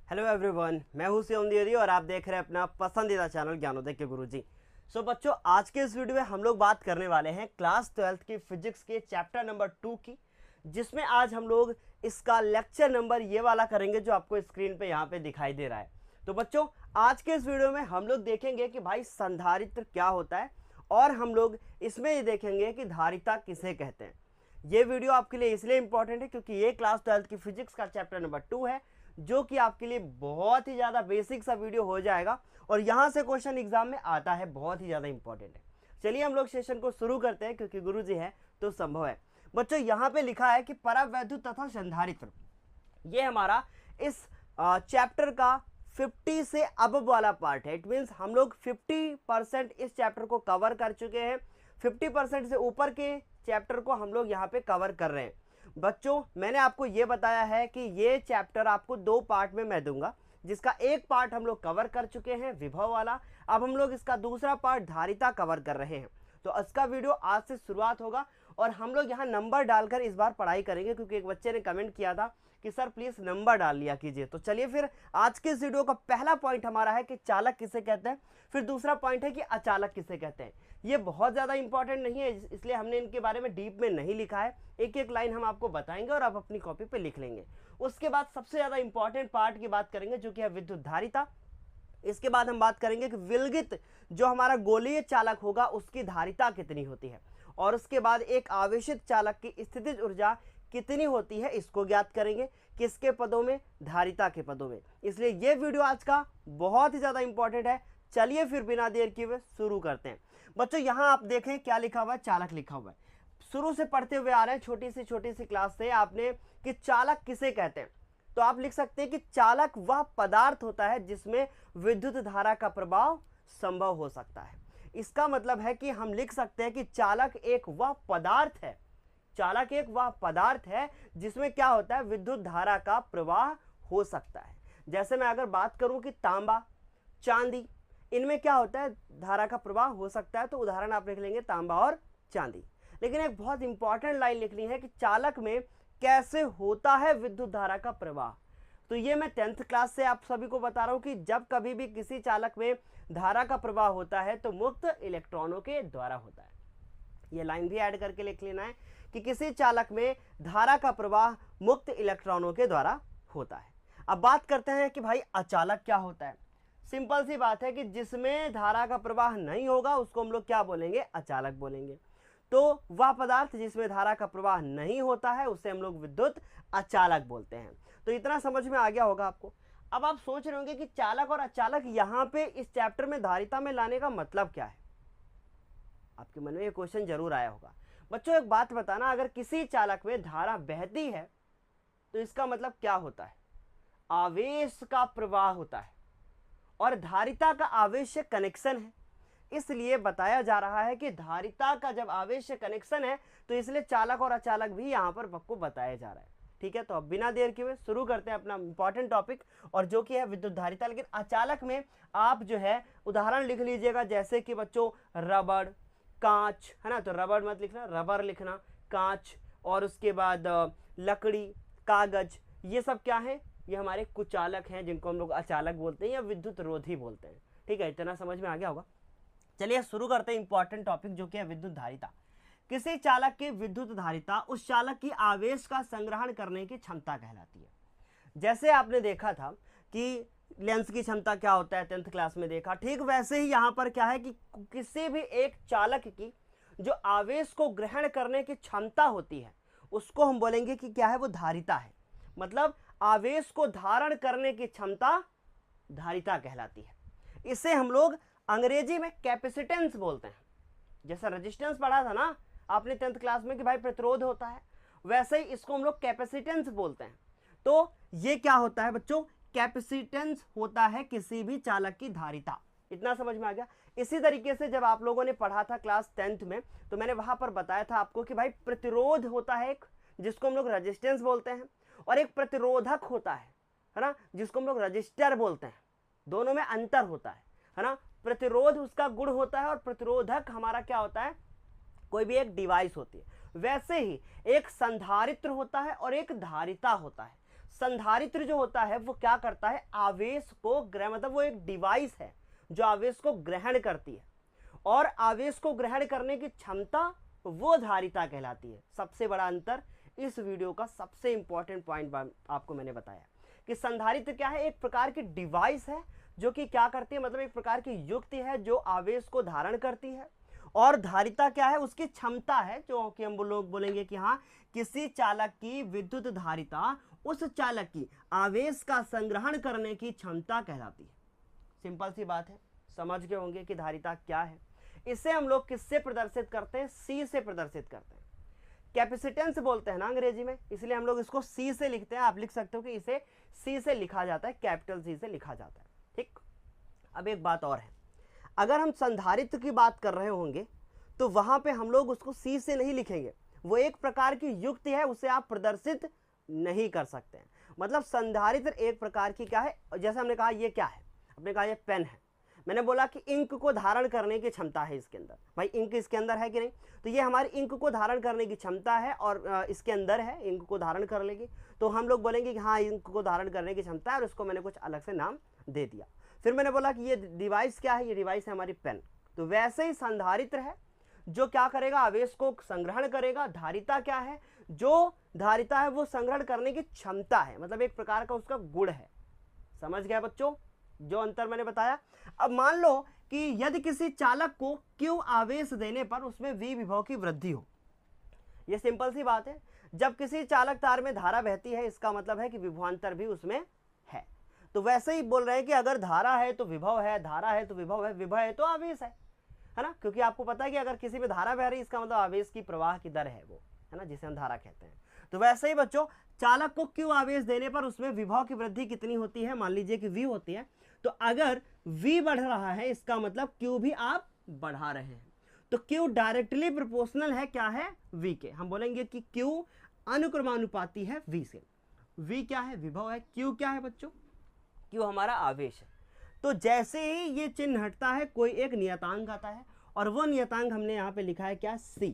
Hello everyone, मैं हूं शिवम द्विवेदी और आप देख रहे हैं अपना पसंदीदा चैनल ज्ञानोदय के गुरुजी। सो बच्चों, आज के इस वीडियो में हम लोग बात करने वाले हैं क्लास 12th की फिजिक्स के चैप्टर नंबर 2 की, जिसमें आज हम लोग इसका लेक्चर नंबर ये वाला करेंगे जो आपको स्क्रीन पे यहाँ पे दिखाई दे रहा है। तो बच्चों, आज के इस वीडियो में हम लोग देखेंगे कि भाई संधारित्र क्या होता है और हम लोग इसमें ये देखेंगे कि धारिता किसे कहते हैं। ये वीडियो आपके लिए इसलिए इंपॉर्टेंट है क्योंकि ये क्लास 12th की फिजिक्स का चैप्टर नंबर 2 है, जो कि आपके लिए बहुत ही ज़्यादा बेसिक सा वीडियो हो जाएगा और यहाँ से क्वेश्चन एग्जाम में आता है, बहुत ही ज़्यादा इंपॉर्टेंट है। चलिए हम लोग सेशन को शुरू करते हैं क्योंकि गुरुजी है तो संभव है। बच्चों, यहाँ पे लिखा है कि परावैद्युत तथा संधारित्र, ये हमारा इस चैप्टर का 50 से अब वाला पार्ट है। इट मीन्स हम लोग 50% इस चैप्टर को कवर कर चुके हैं, 50% से ऊपर के चैप्टर को हम लोग यहाँ पे कवर कर रहे हैं। बच्चों, मैंने आपको ये बताया है कि ये चैप्टर आपको 2 पार्ट में मैं दूंगा, जिसका एक पार्ट हम लोग कवर कर चुके हैं विभव वाला। अब हम लोग इसका दूसरा पार्ट धारिता कवर कर रहे हैं। तो इसका वीडियो आज से शुरुआत होगा और हम लोग यहाँ नंबर डालकर इस बार पढ़ाई करेंगे, क्योंकि एक बच्चे ने कमेंट किया था कि सर प्लीज़ नंबर डाल लिया कीजिए। तो चलिए फिर आज के इस वीडियो का पहला पॉइंट हमारा है कि चालक किसे कहते हैं, फिर दूसरा पॉइंट है कि अचालक किसे कहते हैं। ये बहुत ज़्यादा इंपॉर्टेंट नहीं है, इसलिए हमने इनके बारे में डीप में नहीं लिखा है। एक एक लाइन हम आपको बताएंगे और आप अपनी कॉपी पे लिख लेंगे। उसके बाद सबसे ज़्यादा इंपॉर्टेंट पार्ट की बात करेंगे, जो कि है विद्युत धारिता। इसके बाद हम बात करेंगे कि विलगित जो हमारा गोलीय चालक होगा उसकी धारिता कितनी होती है, और उसके बाद एक आवेशित चालक की स्थितिज ऊर्जा कितनी होती है, इसको ज्ञात करेंगे। किसके पदों में? धारिता के पदों में। इसलिए ये वीडियो आज का बहुत ही ज़्यादा इंपॉर्टेंट है। चलिए फिर बिना देर किए हुए शुरू करते हैं। बच्चों, यहाँ आप देखें क्या लिखा हुआ है, चालक लिखा हुआ है। शुरू से पढ़ते हुए आ रहे हैं, छोटी सी क्लास से आपने कि चालक किसे कहते हैं। तो आप लिख सकते हैं कि चालक वह पदार्थ होता है जिसमें विद्युत धारा का प्रभाव संभव हो सकता है। इसका मतलब है कि हम लिख सकते हैं कि चालक एक वह पदार्थ है, चालक एक वह पदार्थ है जिसमें क्या होता है, विद्युत धारा का प्रवाह हो सकता है। जैसे मैं अगर बात करूं कि तांबा, चांदी, इनमें क्या होता है, धारा का प्रवाह हो सकता है। तो उदाहरण आप लिख लेंगे तांबा और चांदी। लेकिन एक बहुत इंपॉर्टेंट लाइन लिखनी है कि चालक में कैसे होता है विद्युत धारा का प्रवाह। तो ये मैं 10th क्लास से आप सभी को बता रहा हूं कि जब कभी भी किसी चालक में धारा का प्रवाह होता है तो मुक्त इलेक्ट्रॉनों के द्वारा होता है। ये लाइन भी ऐड करके लिख लेना है कि किसी चालक में धारा का प्रवाह मुक्त इलेक्ट्रॉनों के द्वारा होता है। अब बात करते हैं कि भाई अचालक क्या होता है। सिंपल सी बात है कि जिसमें धारा का प्रवाह नहीं होगा उसको हम लोग क्या बोलेंगे, अचालक बोलेंगे। तो वह पदार्थ जिसमें धारा का प्रवाह नहीं होता है उसे हम लोग विद्युत अचालक बोलते हैं। तो इतना समझ में आ गया होगा आपको। अब आप सोच रहे होंगे कि चालक और अचालक यहाँ पे इस चैप्टर में धारिता में लाने का मतलब क्या है। आपके मन में ये क्वेश्चन जरूर आया होगा। बच्चों, एक बात बताना, अगर किसी चालक में धारा बहती है तो इसका मतलब क्या होता है, आवेश का प्रवाह होता है, और धारिता का आवेश से कनेक्शन है। इसलिए बताया जा रहा है कि धारिता का जब आवेश से कनेक्शन है तो इसलिए चालक और अचालक भी यहाँ पर आपको बताया जा रहा है। ठीक है, तो अब बिना देर किए हुए शुरू करते हैं अपना इंपॉर्टेंट टॉपिक, और जो कि है विद्युत धारिता। लेकिन अचालक में आप जो है उदाहरण लिख लीजिएगा, जैसे कि बच्चों रबड़, कांच, है ना। तो रबड़ मत लिखना, रबर लिखना, कांच, और उसके बाद लकड़ी, कागज, ये सब क्या है, ये हमारे कुचालक हैं जिनको हम लोग अचालक बोलते हैं या विद्युत रोधी बोलते हैं। ठीक है, इतना समझ में आ गया होगा। चलिए शुरू करते हैं इंपॉर्टेंट टॉपिक, जो कि है विद्युत धारिता। किसी चालक की विद्युत धारिता उस चालक की आवेश का संग्रहण करने की क्षमता कहलाती है। जैसे आपने देखा था कि लेंस की क्षमता क्या होता है, 10th क्लास में देखा, ठीक वैसे ही यहाँ पर क्या है कि किसी भी एक चालक की जो आवेश को ग्रहण करने की क्षमता होती है उसको हम बोलेंगे कि क्या है, वो धारिता है। मतलब आवेश को धारण करने की क्षमता धारिता कहलाती है। इसे हम लोग अंग्रेजी में कैपेसिटेंस बोलते हैं। जैसा रेजिस्टेंस पढ़ा था ना आपने 10th क्लास में कि भाई प्रतिरोध होता है, वैसे ही इसको हम लोग कैपेसिटेंस बोलते हैं। तो ये क्या होता है बच्चों, कैपेसिटेंस होता है किसी भी चालक की धारिता। इतना समझ में आ गया। इसी तरीके से जब आप लोगों ने पढ़ा था क्लास 10th में, तो मैंने वहां पर बताया था आपको कि भाई प्रतिरोध होता है एक, जिसको हम लोग रेजिस्टेंस बोलते हैं, और एक प्रतिरोधक होता है ना, जिसको हम लोग रजिस्टर बोलते हैं। दोनों में अंतर होता है ना। प्रतिरोध उसका गुण होता है और प्रतिरोधक हमारा क्या होता है, कोई भी एक डिवाइस होती है। वैसे ही एक संधारित्र होता है और एक धारिता होता है। संधारित्र जो होता है वो क्या करता है, आवेश को मतलब वो एक डिवाइस है जो आवेश को ग्रहण करती है, और आवेश को ग्रहण करने की क्षमता वो धारिता कहलाती है। सबसे बड़ा अंतर इस वीडियो का सबसे इंपॉर्टेंट पॉइंट आपको मैंने बताया कि संधारित्र क्या है, एक प्रकार की डिवाइस है जो कि क्या करती है, मतलब एक प्रकार की युक्ति है जो आवेश को धारण करती है, और धारिता क्या है, उसकी क्षमता है जो कि हम लोग बोलेंगे कि हाँ किसी चालक की विद्युत धारिता उस चालक की आवेश का संग्रहण करने की क्षमता कहलाती है। सिंपल सी बात है, समझ गए होंगे कि धारिता क्या है। इसे हम लोग किससे प्रदर्शित करते हैं, सी से प्रदर्शित करते हैं। कैपेसिटेंस बोलते हैं ना अंग्रेजी में, इसलिए हम लोग इसको सी से लिखते हैं। आप लिख सकते हो कि इसे सी से लिखा जाता है, कैपिटल सी से लिखा जाता है। ठीक, अब एक बात और है, अगर हम संधारित्र की बात कर रहे होंगे तो वहां पे हम लोग उसको सी से नहीं लिखेंगे, वो एक प्रकार की युक्ति है, उसे आप प्रदर्शित नहीं कर सकते हैं। मतलब संधारित्र एक प्रकार की क्या है, जैसे हमने कहा ये क्या है, हमने कहा ये पेन है, मैंने बोला कि इंक को धारण करने की क्षमता है इसके अंदर, भाई इंक इसके अंदर है कि नहीं, तो ये हमारी इंक को धारण करने की क्षमता है और इसके अंदर है, इंक को धारण कर लेगी, तो हम लोग बोलेंगे कि हाँ इंक को धारण करने की क्षमता है, और उसको मैंने कुछ अलग से नाम दे दिया। फिर मैंने बोला कि ये डिवाइस क्या है, ये डिवाइस है हमारी पेन। तो वैसे ही संधारित्र है जो क्या करेगा, आवेश को संग्रहण करेगा। धारिता क्या है, जो धारिता है वो संग्रहण करने की क्षमता है, मतलब एक प्रकार का उसका गुण है। समझ गया बच्चों जो अंतर मैंने बताया। अब मान लो कि यदि किसी चालक को Q आवेश देने पर उसमें V विभव की वृद्धि हो, ये सिंपल सी बात है, जब किसी चालक तार में धारा बहती है इसका मतलब है कि विभवांतर भी उसमें है। तो वैसे ही बोल रहे हैं कि अगर धारा है तो विभव है, धारा है तो विभव है, विभव है तो आवेश है ना, क्योंकि आपको पता है कि अगर किसी में धारा बह रही है इसका मतलब आवेश की प्रवाह की दर है वो, है ना, जिसे हम धारा कहते हैं। तो वैसे ही बच्चों चालक को Q आवेश देने पर उसमें विभव की वृद्धि कितनी होती है, मान लीजिए कि V होती है, तो अगर V बढ़ रहा है इसका मतलब Q भी आप बढ़ा रहे हैं, तो Q डायरेक्टली प्रोपोर्शनल है क्या है, V के। हम बोलेंगे कि Q अनुक्रमानुपाती है V से। V क्या है, विभव है, Q क्या है बच्चों, Q हमारा आवेश है। तो जैसे ही ये चिन्ह हटता है कोई एक नियतांक आता है, और वो नियतांक हमने यहाँ पे लिखा है क्या, C।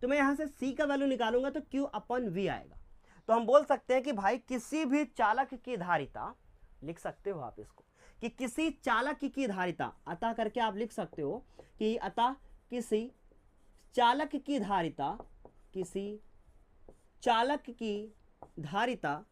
तो मैं यहाँ से C का वैल्यू निकालूंगा तो Q अपन V आएगा। तो हम बोल सकते हैं कि भाई किसी भी चालक की धारिता, लिख सकते हो आप इसको कि किसी चालक की धारिता, अतः करके आप लिख सकते हो कि अतः किसी चालक की धारिता, किसी चालक की धारिता,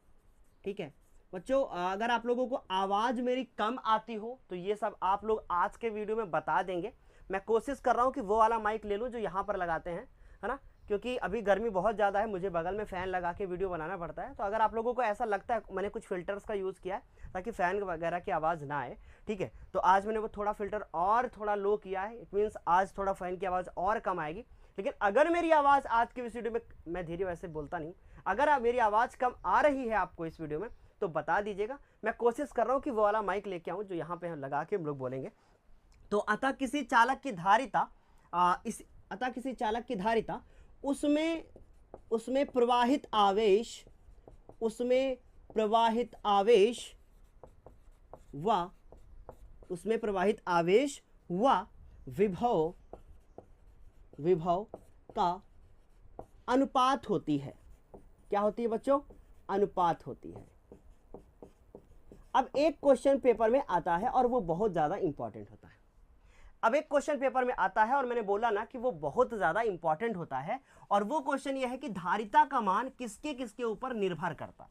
ठीक है बच्चों। अगर आप लोगों को आवाज़ मेरी कम आती हो तो ये सब आप लोग आज के वीडियो में बता देंगे। मैं कोशिश कर रहा हूँ कि वो वाला माइक ले लूँ जो यहाँ पर लगाते हैं, है ना, क्योंकि अभी गर्मी बहुत ज़्यादा है, मुझे बगल में फ़ैन लगा के वीडियो बनाना पड़ता है। तो अगर आप लोगों को ऐसा लगता है, मैंने कुछ फ़िल्टर्स का यूज़ किया है ताकि फ़ैन वगैरह की आवाज़ ना आए, ठीक है, तो आज मैंने वो थोड़ा फ़िल्टर और थोड़ा लो किया है, इट मीन्स आज थोड़ा फ़ैन की आवाज़ और कम आएगी। लेकिन अगर मेरी आवाज़ आज की इस वीडियो में, मैं धीरे वैसे बोलता नहीं, अगर मेरी आवाज़ कम आ रही है आपको इस वीडियो में तो बता दीजिएगा। मैं कोशिश कर रहा हूँ कि वो वाला माइक लेके आऊँ जो यहाँ पे लगा के हम लोग बोलेंगे। तो अतः किसी चालक की धारिता, अतः किसी चालक की धारिता, उसमें प्रवाहित आवेश, उसमें प्रवाहित आवेश व उसमें प्रवाहित आवेश व विभव का अनुपात होती है। क्या होती है बच्चों, अनुपात होती है। अब एक क्वेश्चन पेपर में आता है और वो बहुत ज़्यादा इंपॉर्टेंट होता है। अब एक क्वेश्चन पेपर में आता है और मैंने बोला ना कि वो बहुत ज़्यादा इंपॉर्टेंट होता है, और वो क्वेश्चन ये है कि धारिता का मान किसके किसके ऊपर निर्भर करता है।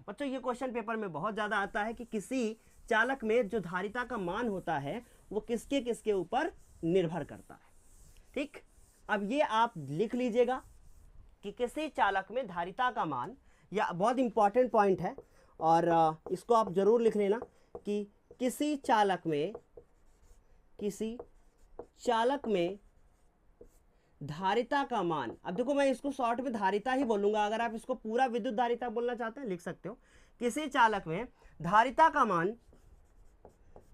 बच्चों ये क्वेश्चन पेपर में बहुत ज़्यादा आता है कि किसी चालक में जो धारिता का मान होता है वो किसके किसके ऊपर निर्भर करता है। ठीक, अब ये आप लिख लीजिएगा कि किसी चालक में धारिता का मान, या बहुत इंपॉर्टेंट पॉइंट है और इसको आप जरूर लिख लेना कि किसी चालक में धारिता का मान। अब देखो मैं इसको शॉर्ट में धारिता ही बोलूंगा, अगर आप इसको पूरा विद्युत धारिता बोलना चाहते हैं लिख सकते हो। किसी चालक में धारिता का मान,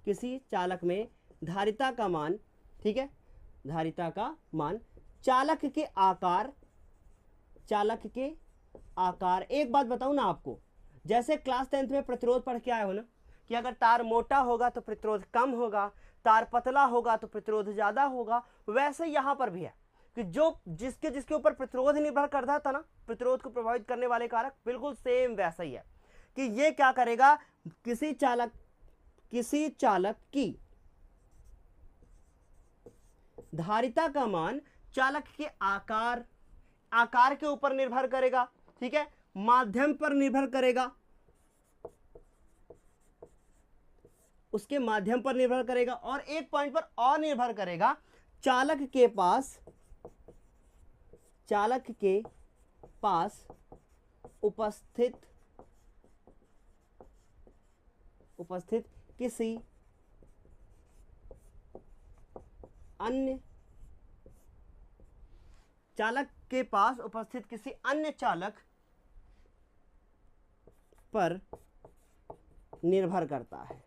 किसी चालक में धारिता का मान, ठीक है, धारिता का मान चालक के आकार। एक बात बताऊं ना आपको, जैसे क्लास 10th में प्रतिरोध पढ़ के आए हो ना कि अगर तार मोटा होगा तो प्रतिरोध कम होगा, तार पतला होगा तो प्रतिरोध ज़्यादा होगा, वैसे यहाँ पर भी है कि जो जिसके ऊपर प्रतिरोध निर्भर करता था ना, प्रतिरोध को प्रभावित करने वाले कारक, बिल्कुल सेम वैसा ही है कि ये क्या करेगा, किसी चालक की धारिता का मान चालक के आकार के ऊपर निर्भर करेगा, ठीक है, माध्यम पर निर्भर करेगा, उसके माध्यम पर निर्भर करेगा, और एक पॉइंट पर और निर्भर करेगा, चालक के पास उपस्थित किसी अन्य चालक पर निर्भर करता है।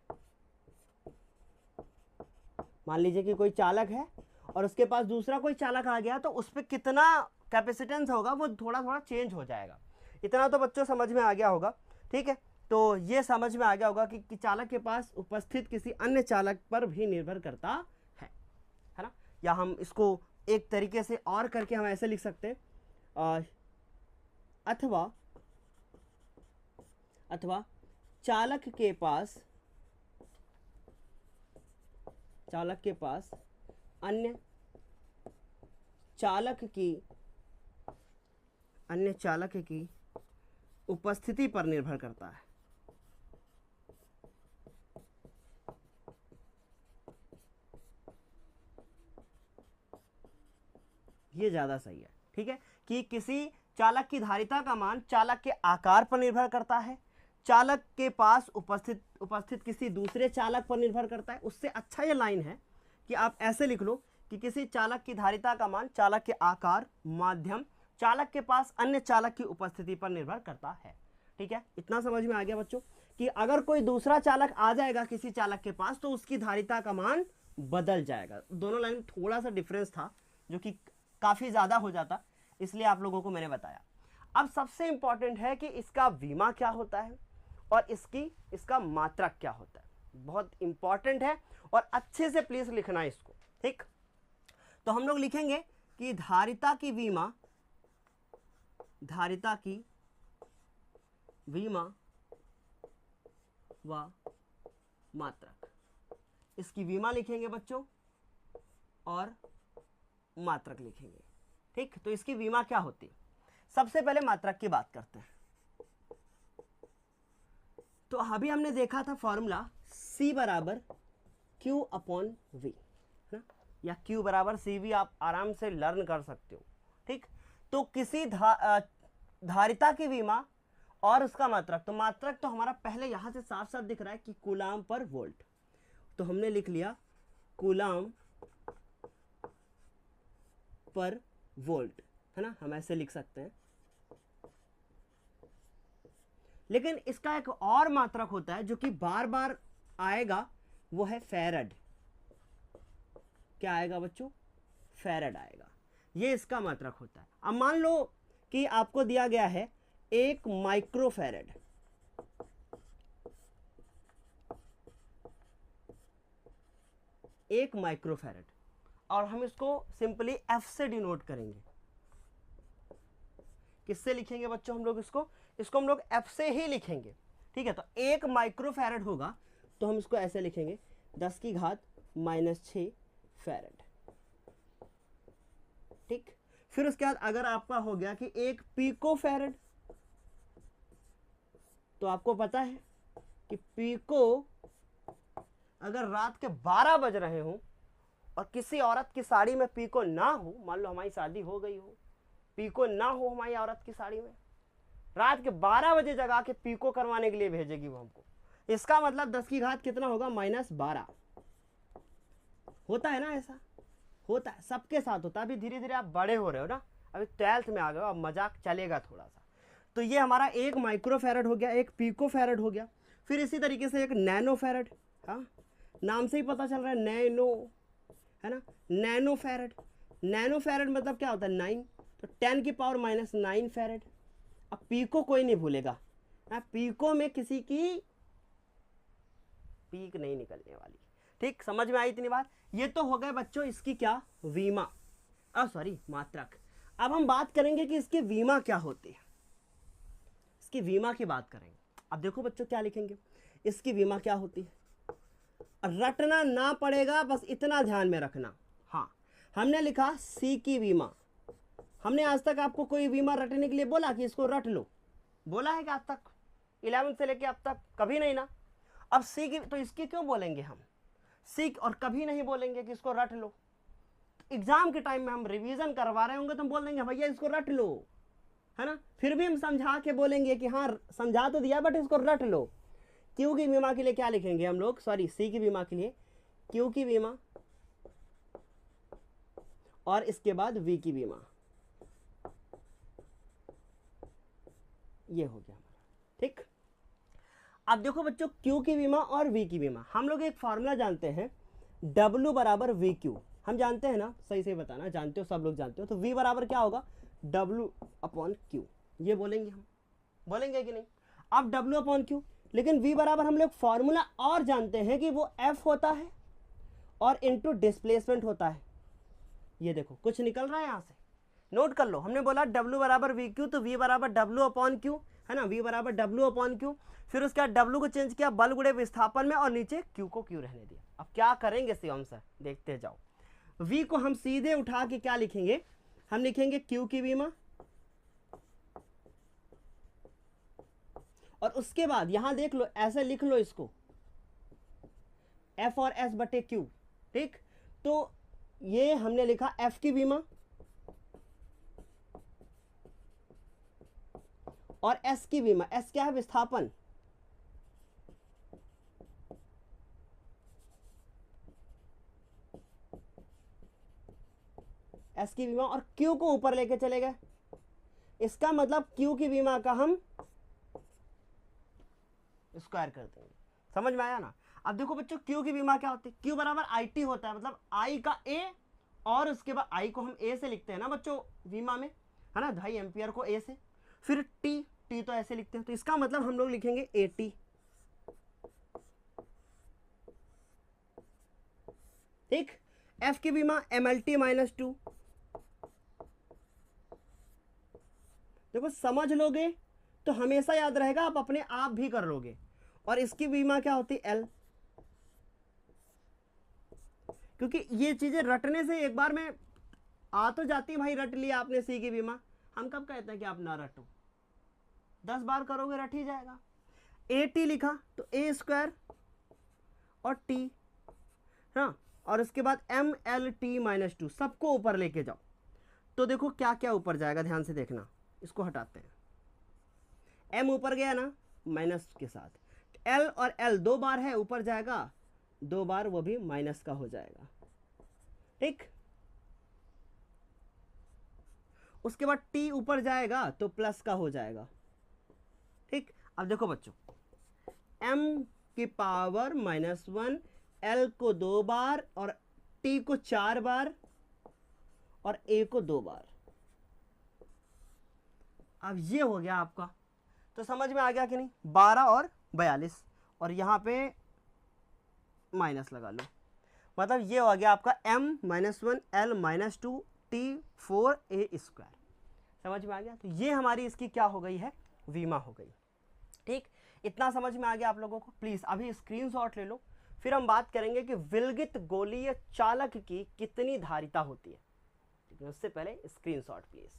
मान लीजिए कि कोई चालक है और उसके पास दूसरा कोई चालक आ गया, तो उस पर कितना कैपेसिटेंस होगा वो थोड़ा थोड़ा चेंज हो जाएगा। इतना तो बच्चों समझ में आ गया होगा, ठीक है। तो ये समझ में आ गया होगा कि चालक के पास उपस्थित किसी अन्य चालक पर भी निर्भर करता है ना। या हम इसको एक तरीके से और करके हम ऐसे लिख सकते हैं, अथवा चालक के पास अन्य चालक की उपस्थिति पर निर्भर करता है। ये ज्यादा सही है, ठीक है, कि किसी चालक की धारिता का मान चालक के आकार पर निर्भर करता है, चालक के पास उपस्थित किसी दूसरे चालक पर निर्भर करता है। उससे अच्छा ये लाइन है कि आप ऐसे लिख लो कि किसी चालक की धारिता का मान चालक के आकार, माध्यम, चालक के पास अन्य चालक की उपस्थिति पर निर्भर करता है, ठीक है। इतना समझ में आ गया बच्चों कि अगर कोई दूसरा चालक आ जाएगा किसी चालक के पास तो उसकी धारिता का मान बदल जाएगा। दोनों लाइन में थोड़ा सा डिफरेंस था जो कि काफी ज्यादा हो जाता, इसलिए आप लोगों को मैंने बताया। अब सबसे इंपॉर्टेंट है कि इसका विमा क्या होता है और इसका मात्रक क्या होता है। बहुत इंपॉर्टेंट है और अच्छे से प्लीज लिखना है इसको, ठीक। तो हम लोग लिखेंगे कि धारिता की विमा व मात्रक, इसकी विमा लिखेंगे बच्चों और मात्रक लिखेंगे, ठीक। तो इसकी विमा क्या होती है, सबसे पहले मात्रक की बात करते हैं। तो अभी हमने देखा था फॉर्मूला C बराबर Q अपॉन V ना, या Q बराबर CV आप आराम से लर्न कर सकते हो, ठीक। तो किसी धारिता की विमा और उसका मात्रक, तो मात्रक तो हमारा पहले यहां से साफ साफ दिख रहा है कि कूलाम पर वोल्ट, तो हमने लिख लिया कूलाम पर वोल्ट, है ना, हम ऐसे लिख सकते हैं। लेकिन इसका एक और मात्रक होता है जो कि बार बार आएगा, वो है फैरड। क्या आएगा बच्चों, फैरड आएगा, ये इसका मात्रक होता है। अब मान लो कि आपको दिया गया है 1 माइक्रोफैरड, और हम इसको सिंपली F से डिनोट करेंगे। किससे लिखेंगे बच्चों हम लोग इसको हम लोग F से ही लिखेंगे, ठीक है। तो 1 माइक्रोफैरड होगा तो हम इसको ऐसे लिखेंगे 10 की घात -6 फैरड, ठीक। फिर उसके बाद अगर आपका हो गया कि 1 पिकोफैरड, तो आपको पता है कि पिको अगर रात के 12 बज रहे हो और किसी औरत की साड़ी में पिको ना हो, मान लो हमारी शादी हो गई हो, पिको ना हो हमारी औरत की साड़ी में, रात के 12 बजे जगा के पिको करवाने के लिए भेजेगी वो हमको, इसका मतलब 10 की घात कितना होगा, -12। होता है ना, ऐसा होता है, सबके साथ होता है। अभी धीरे धीरे आप बड़े हो रहे हो ना, अभी 12th में आ गए हो, अब मजाक चलेगा थोड़ा सा। तो ये हमारा 1 माइक्रोफैरड हो गया, 1 पिकोफैरड हो गया। फिर इसी तरीके से 1 नैनोफैरड, हाँ नाम से ही पता चल रहा है नैनो, है ना, नैनोफैरड। नैनोफैरड मतलब क्या होता है, 9, तो 10 की पावर -9 फैरड। अब पीको कोई नहीं भूलेगा, पीको में किसी की पीक नहीं निकलने वाली, ठीक। समझ में आई इतनी बात। ये तो हो गए बच्चों इसकी क्या, विमा, सॉरी मात्रक। अब हम बात करेंगे कि इसकी विमा क्या होती है, इसकी विमा की बात करेंगे। अब देखो बच्चों क्या लिखेंगे, इसकी विमा क्या होती है, रटना ना पड़ेगा, बस इतना ध्यान में रखना। हाँ, हमने लिखा सी की विमा। हमने आज तक आपको कोई विमा रटने के लिए बोला कि इसको रट लो, बोला है कि आज तक 11 से लेके अब तक कभी नहीं ना। अब सी की, तो इसकी क्यों बोलेंगे हम सी, और कभी नहीं बोलेंगे कि इसको रट लो। एग्जाम के टाइम में हम रिवीजन करवा रहे होंगे तो हम बोल देंगे भैया इसको रट लो, है ना। फिर भी हम समझा के बोलेंगे कि हाँ समझा तो दिया बट इसको रट लो। क्यू की बीमा के लिए क्या लिखेंगे हम लोग, सॉरी सी की बीमा के लिए क्यू की बीमा और इसके बाद वी की बीमा। ये हो गया हमारा, ठीक। अब देखो बच्चों, क्यू की बीमा और वी की बीमा, हम लोग एक फॉर्मूला जानते हैं, W बराबर वी क्यू। हम जानते हैं ना, सही से बताना, जानते हो सब लोग जानते हो। तो V बराबर क्या होगा, W अपॉन Q। ये बोलेंगे हम, बोलेंगे कि नहीं। अब W अपॉन Q, लेकिन V बराबर हम लोग फॉर्मूला और जानते हैं कि वो F होता है और इनटू डिस्प्लेसमेंट होता है। ये देखो कुछ निकल रहा है यहाँ से, नोट कर लो। हमने बोला W बराबर वी क्यू, तो V बराबर W अपॉन क्यू, है ना, V बराबर W अपॉन क्यू। फिर उसके बाद W को चेंज किया बल गुणे विस्थापन में और नीचे Q को Q रहने दिया। अब क्या करेंगे शिवम सर, देखते जाओ। V को हम सीधे उठा के क्या लिखेंगे, हम लिखेंगे Q की बीमा, और उसके बाद यहां देख लो, ऐसे लिख लो इसको, F और S बटे Q, ठीक। तो ये हमने लिखा F की बीमा और S की बीमा। S क्या है, विस्थापन, S की बीमा, और Q को ऊपर लेके चले गए। इसका मतलब Q की बीमा का हम स्क्वायर कर देंगे। समझ में आया ना। अब देखो बच्चों, Q की बीमा क्या होती है, Q बराबर IT होता है, मतलब I का A, और उसके बाद I को हम A से लिखते हैं ना बच्चों बीमा में, है ना, 2.5 एम्पियर को A से, फिर T तो ऐसे लिखते हैं। तो इसका मतलब हम लोग लिखेंगे AT, ठीक। F की बीमा MLT माइनस 2। देखो समझ लोगे तो हमेशा याद रहेगा, आप अपने आप भी कर लोगे। और इसकी बीमा क्या होती है, L, क्योंकि ये चीजें रटने से एक बार में आ तो जाती है भाई, रट लिया आपने सी की बीमा। हम कब कहते हैं कि आप ना रटो, 10 बार करोगे रट ही जाएगा। AT लिखा तो A स्क्वायर और T, हाँ, और उसके बाद MLT माइनस 2, सबको ऊपर लेके जाओ। तो देखो क्या क्या ऊपर जाएगा, ध्यान से देखना। इसको हटाते हैं, M ऊपर गया ना माइनस के साथ, L और L 2 बार है, ऊपर जाएगा 2 बार, वो भी माइनस का हो जाएगा, ठीक। उसके बाद T ऊपर जाएगा तो प्लस का हो जाएगा, ठीक। अब देखो बच्चों, M की पावर -1, L को 2 बार और T को 4 बार और A को 2 बार। अब ये हो गया आपका, तो समझ में आ गया कि नहीं, 12 और 42, और यहां पे माइनस लगा लो, मतलब ये हो गया आपका M-1 L-2 T4 A square. समझ में आ गया। तो ये हमारी इसकी क्या हो गई है, बीमा हो गई, ठीक। इतना समझ में आ गया आप लोगों को। प्लीज अभी स्क्रीनशॉट ले लो, फिर हम बात करेंगे कि विलगित गोलीय चालक की कितनी धारिता होती है, लेकिन उससे पहले स्क्रीनशॉट प्लीज।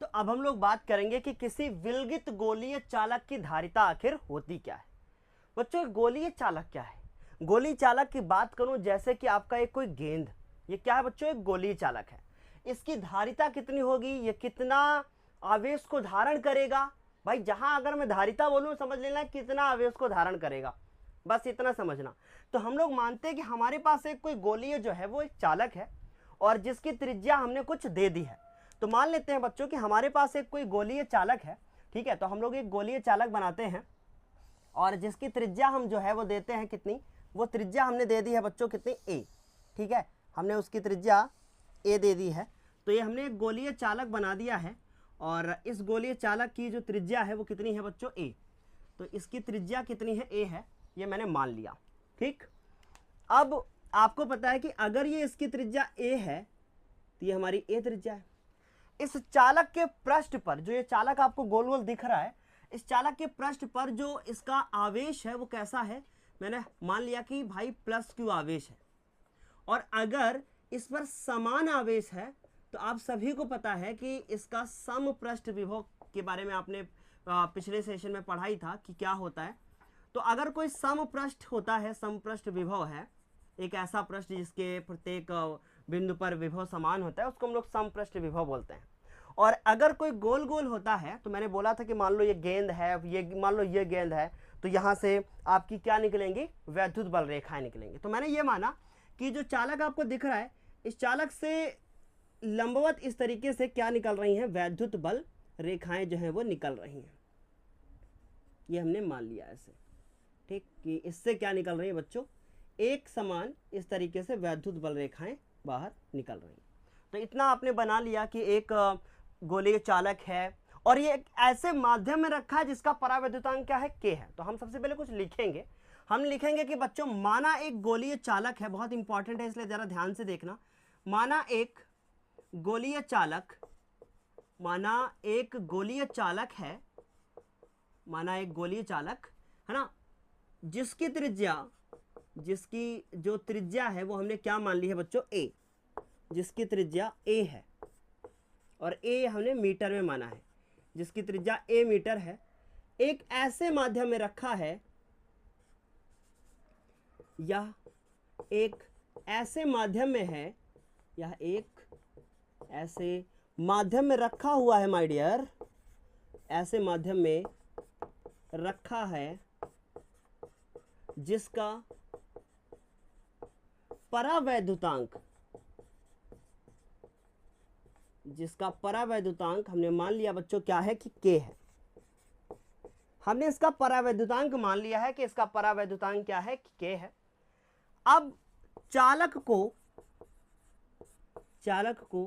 तो अब हम लोग बात करेंगे कि किसी विलगित गोलीय चालक की धारिता आखिर होती क्या है। बच्चों गोलीय चालक क्या है, गोलीय चालक की बात करूं जैसे कि आपका एक कोई गेंद, ये क्या है बच्चों, एक गोलीय चालक है। इसकी धारिता कितनी होगी, ये कितना आवेश को धारण करेगा। भाई जहां अगर मैं धारिता बोलूं समझ लेना कितना आवेश को धारण करेगा, बस इतना समझना। तो हम लोग मानते हैं कि हमारे पास एक कोई गोलीय जो है वो एक चालक है और जिसकी त्रिज्या हमने कुछ दे दी है। तो मान लेते हैं बच्चों कि हमारे पास एक कोई गोलीय चालक है, ठीक है। तो हम लोग एक गोलीय चालक बनाते हैं और जिसकी त्रिज्या हम जो है वो देते हैं कितनी, वो त्रिज्या हमने दे दी है बच्चों कितनी, A, ठीक है। हमने उसकी त्रिज्या A दे दी है। तो ये हमने एक गोलीय चालक बना दिया है और इस गोलीय चालक की जो त्रिज्या है वो कितनी है बच्चों, A। तो इसकी त्रिज्या कितनी है, A है, ये मैंने मान लिया, ठीक। अब आपको पता है कि अगर ये इसकी त्रिज्या A है तो ये हमारी A त्रिज्या है। इस चालक के पृष्ठ पर, जो ये चालक आपको गोल गोल दिख रहा है, इस चालक के पृष्ठ पर जो इसका आवेश है वो कैसा है, मैंने मान लिया कि भाई प्लस क्यू आवेश है। और अगर इस पर समान आवेश है तो आप सभी को पता है कि इसका समपृष्ठ विभव के बारे में आपने पिछले सेशन में पढ़ा ही था कि क्या होता है। तो अगर कोई समपृष्ठ होता है, समपृष्ठ विभव है, एक ऐसा पृष्ठ जिसके प्रत्येक बिंदु पर विभव समान होता है, उसको हम लोग समपृष्ठ विभव बोलते हैं। और अगर कोई गोल गोल होता है, तो मैंने बोला था कि मान लो ये गेंद है, ये मान लो ये गेंद है, तो यहाँ से आपकी क्या निकलेंगी, वैद्युत बल रेखाएं निकलेंगी। तो मैंने ये माना कि जो चालक आपको दिख रहा है, इस चालक से लंबवत इस तरीके से क्या निकल रही हैं, वैद्युत बल रेखाएं जो हैं वो निकल रही हैं। ये हमने मान लिया ऐसे, ठीक, कि इससे क्या निकल रही है बच्चों, एक समान इस तरीके से वैद्युत बल रेखाएं बाहर निकल रही हैं। तो इतना आपने बना लिया कि एक गोलीय चालक है और ये एक ऐसे माध्यम में रखा है जिसका परावैद्युतांक क्या है, के है। तो हम सबसे पहले कुछ लिखेंगे, हम लिखेंगे कि बच्चों माना एक गोलीय चालक है, बहुत इंपॉर्टेंट है इसलिए जरा ध्यान से देखना। माना एक गोलीय चालक, माना एक गोलीय चालक है, माना एक गोलीय चालक है ना, जिसकी त्रिज्या, जिसकी जो त्रिज्या है वो हमने क्या मान ली है बच्चों, ए, जिसकी त्रिज्या ए है और ए हमने मीटर में माना है, जिसकी त्रिज्या ए मीटर है, एक ऐसे माध्यम में रखा है, यह एक ऐसे माध्यम में है, यह एक ऐसे माध्यम में रखा हुआ है माय डियर, ऐसे माध्यम में रखा है जिसका परावैद्युतांक, जिसका परावैद्युतांक हमने मान लिया बच्चों क्या है कि के है। हमने इसका परावैद्युतांक मान लिया है कि इसका परावैद्युतांक क्या है कि के है। अब चालक को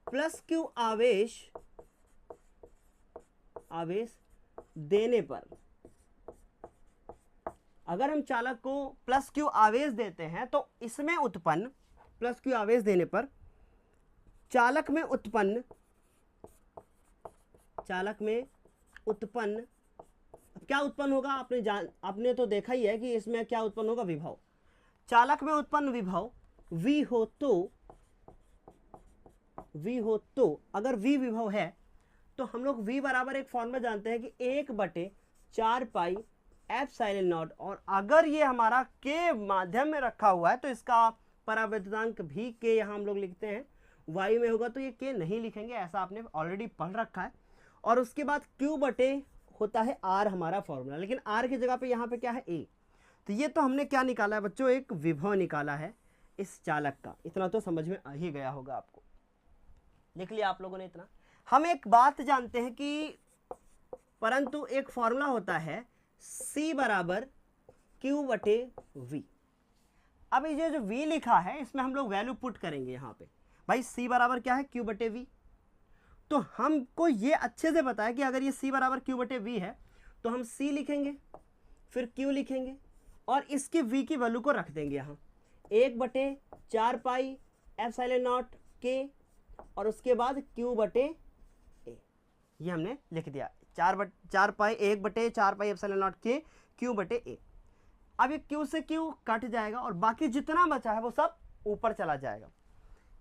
प्लस क्यू आवेश देने पर, अगर हम चालक को प्लस क्यू आवेश देते हैं तो इसमें उत्पन्न, प्लस क्यू आवेश देने पर चालक में उत्पन्न क्या उत्पन्न होगा, आपने तो देखा ही है कि इसमें क्या उत्पन्न होगा, विभव। चालक में उत्पन्न विभव V हो तो अगर V विभव है तो हम लोग V बराबर एक फॉर्मूला जानते हैं कि 1/4 पाई एप्सिलॉन नॉट, और अगर ये हमारा के माध्यम में रखा हुआ है तो इसका परावैद्युतांक भी के यहाँ हम लोग लिखते हैं, वायु में होगा तो ये के नहीं लिखेंगे, ऐसा आपने ऑलरेडी पढ़ रखा है। और उसके बाद Q बटे होता है R हमारा फॉर्मूला, लेकिन R की जगह पे यहाँ पे क्या है A। तो ये तो हमने क्या निकाला है बच्चों, एक विभव निकाला है इस चालक का। इतना तो समझ में आ ही गया होगा आपको, लिख लिया आप लोगों ने इतना। हम एक बात जानते हैं कि परंतु एक फॉर्मूला होता है C बराबर Q बटे V। अब ये जो V लिखा है इसमें हम लोग वैल्यू पुट करेंगे यहाँ पे, भाई C बराबर क्या है, Q बटे V। तो हमको ये अच्छे से पता है कि अगर ये C बराबर Q बटे V है तो हम C लिखेंगे, फिर Q लिखेंगे और इसकी V की वैल्यू को रख देंगे यहाँ 1/4 पाई एप्सिलॉन नॉट के, और उसके बाद Q बटे A, ये हमने लिख दिया 1/4 पाई एप्सिलॉन नॉट के Q बटे A। अब ये Q से Q कट जाएगा और बाकी जितना बचा है वो सब ऊपर चला जाएगा।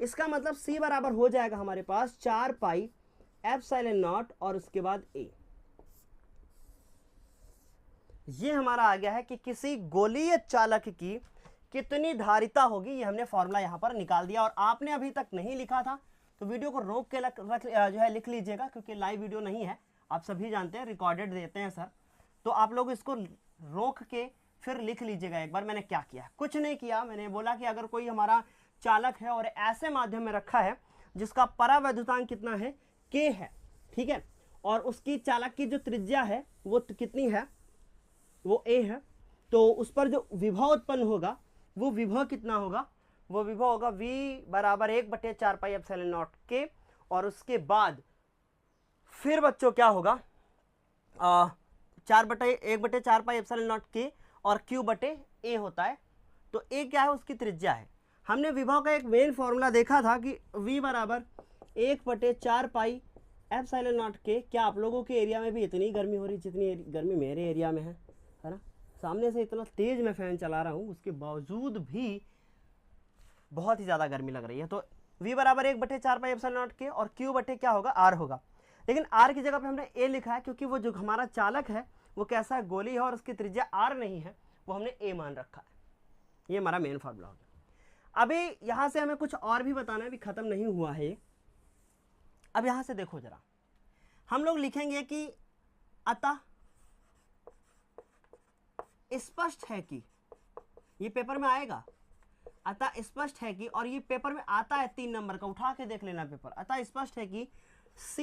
इसका मतलब C बराबर हो जाएगा हमारे पास 4 पाई एप्सिलॉन नॉट और उसके बाद A। ये हमारा आ गया है कि किसी गोलीय चालक की कितनी धारिता होगी, ये हमने फॉर्मूला यहाँ पर निकाल दिया। और आपने अभी तक नहीं लिखा था तो वीडियो को रोक के जो है लिख लीजिएगा, क्योंकि लाइव वीडियो नहीं है, आप सभी जानते हैं रिकॉर्डेड देते हैं सर। तो आप लोग इसको रोक के फिर लिख लीजिएगा एक बार मैंने क्या किया। कुछ नहीं किया, मैंने बोला कि अगर कोई हमारा चालक है और ऐसे माध्यम में रखा है जिसका परावैद्युतांक कितना है, के है, ठीक है, और उसकी चालक की जो त्रिज्या है वो कितनी है, वो a है, तो उस पर जो विभव उत्पन्न होगा वो विभव कितना होगा, वो विभव होगा v बराबर 1/4 पाई एप्सिलॉन नॉट के, और उसके बाद फिर बच्चों क्या होगा 1/4 पाई एप्सिलॉन नॉट के और Q बटे A होता है। तो A क्या है, उसकी त्रिज्या है। हमने विभव का एक मेन फॉर्मूला देखा था कि V बराबर 1/4 पाई एप्सिलॉन नॉट के। क्या आप लोगों के एरिया में भी इतनी गर्मी हो रही जितनी गर्मी मेरे एरिया में है ना? सामने से इतना तेज मैं फैन चला रहा हूँ, उसके बावजूद भी बहुत ही ज़्यादा गर्मी लग रही है। तो v बराबर 1/4 पाई एप्सिलॉन नॉट के और q बटे क्या होगा, r होगा। लेकिन r की जगह पे हमने a लिखा है क्योंकि वो जो हमारा चालक है वो कैसा है, गोली है, और उसकी त्रिज्या r नहीं है, वो हमने a मान रखा है। ये हमारा मेन फॉर्मूला हो गया। अभी यहाँ से हमें कुछ और भी बताना है, अभी खत्म नहीं हुआ है ये। अब यहाँ से देखो जरा, हम लोग लिखेंगे कि अतः स्पष्ट है कि, ये पेपर में आएगा, अतः स्पष्ट है कि, और ये पेपर में आता है 3 नंबर का, उठा के देख लेना पेपर। अतः स्पष्ट है कि C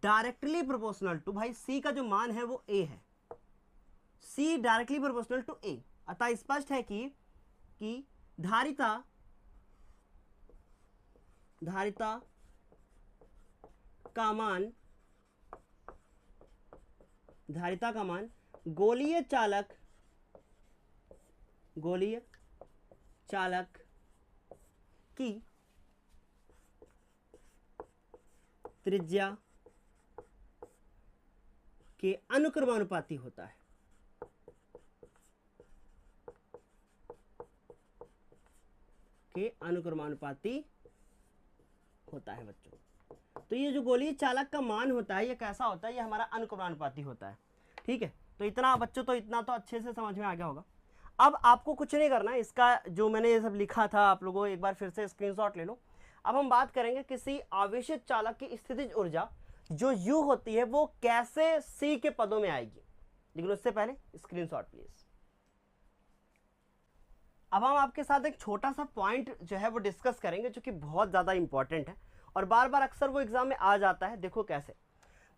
डायरेक्टली प्रोपोर्शनल टू, भाई C का जो मान है वो A है, C directly proportional to A। अतः स्पष्ट है कि धारिता का मान गोलीय चालक की त्रिज्या के अनुक्रमानुपाती होता है। बच्चों, तो ये जो गोलीय चालक का मान होता है ये कैसा होता है, ये हमारा अनुक्रमानुपाती होता है। ठीक है, तो इतना बच्चों, तो इतना तो अच्छे से समझ में आ गया होगा। अब आपको कुछ नहीं करना है, इसका जो मैंने ये सब लिखा था आप लोगों एक बार फिर से स्क्रीनशॉट ले लो। अब हम बात करेंगे किसी आवेशित चालक की स्थितिज ऊर्जा जो U होती है वो कैसे C के पदों में आएगी, लेकिन उससे पहले स्क्रीनशॉट प्लीज। अब हम आपके साथ एक छोटा सा पॉइंट जो है वो डिस्कस करेंगे जो कि बहुत ज़्यादा इंपॉर्टेंट है और बार बार अक्सर वो एग्जाम में आ जाता है। देखो कैसे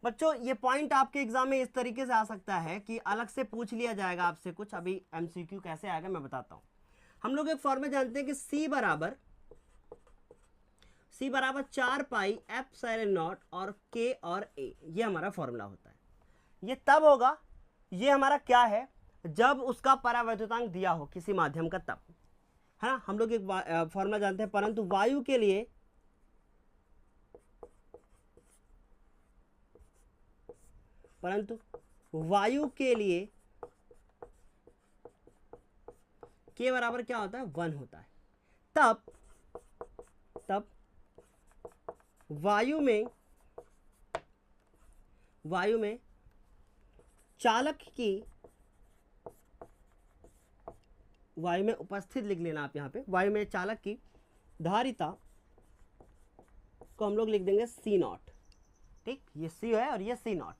बच्चों, ये पॉइंट आपके एग्जाम में इस तरीके से आ सकता है कि अलग से पूछ लिया जाएगा आपसे कुछ। अभी MCQ कैसे आएगा मैं बताता हूँ। हम लोग एक फॉर्मूला जानते हैं कि C बराबर 4 पाई एप्सिलॉन नॉट और K और A, ये हमारा फॉर्मूला होता है। ये तब होगा, ये हमारा क्या है, जब उसका परावैद्युतांक दिया हो किसी माध्यम का, तब है ना। हम लोग एक फॉर्मूला जानते हैं, परंतु वायु के लिए K बराबर क्या होता है, 1 होता है। तब वायु में चालक की, वायु में उपस्थित लिख लेना आप यहाँ पे, वायु में चालक की धारिता को हम लोग लिख देंगे C0। ठीक, ये C है और ये C0।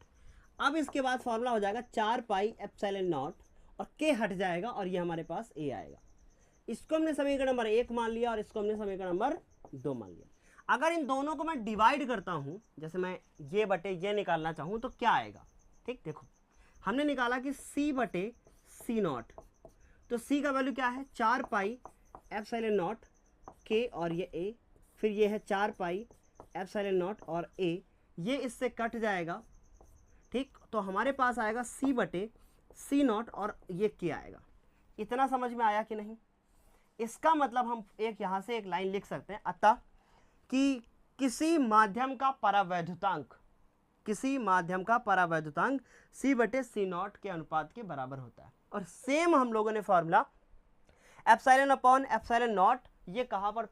अब इसके बाद फॉर्मूला हो जाएगा 4 पाई एप्सिलॉन नॉट और K हट जाएगा और ये हमारे पास A आएगा। इसको हमने समीकरण नंबर 1 मान लिया और इसको हमने समीकरण नंबर 2 मान लिया। अगर इन दोनों को मैं डिवाइड करता हूं, जैसे मैं ये बटे ये निकालना चाहूं तो क्या आएगा। ठीक, देखो हमने निकाला कि C बटे C0, तो C का वैल्यू क्या है, 4 पाई एप्सिलॉन नॉट K और ये A, फिर ये है 4 पाई एप्सिलॉन नॉट और A, ये इससे कट जाएगा। ठीक, तो हमारे पास आएगा C बटे C0 और ये K आएगा। इतना समझ में आया कि नहीं? इसका मतलब हम एक यहाँ से एक लाइन लिख सकते हैं, अतः कि किसी माध्यम का परावैद्युतांक C बटे C0 के अनुपात के बराबर होता है। और सेम हम लोगों ने formula epsilon upon epsilon not, ये कहाँ पर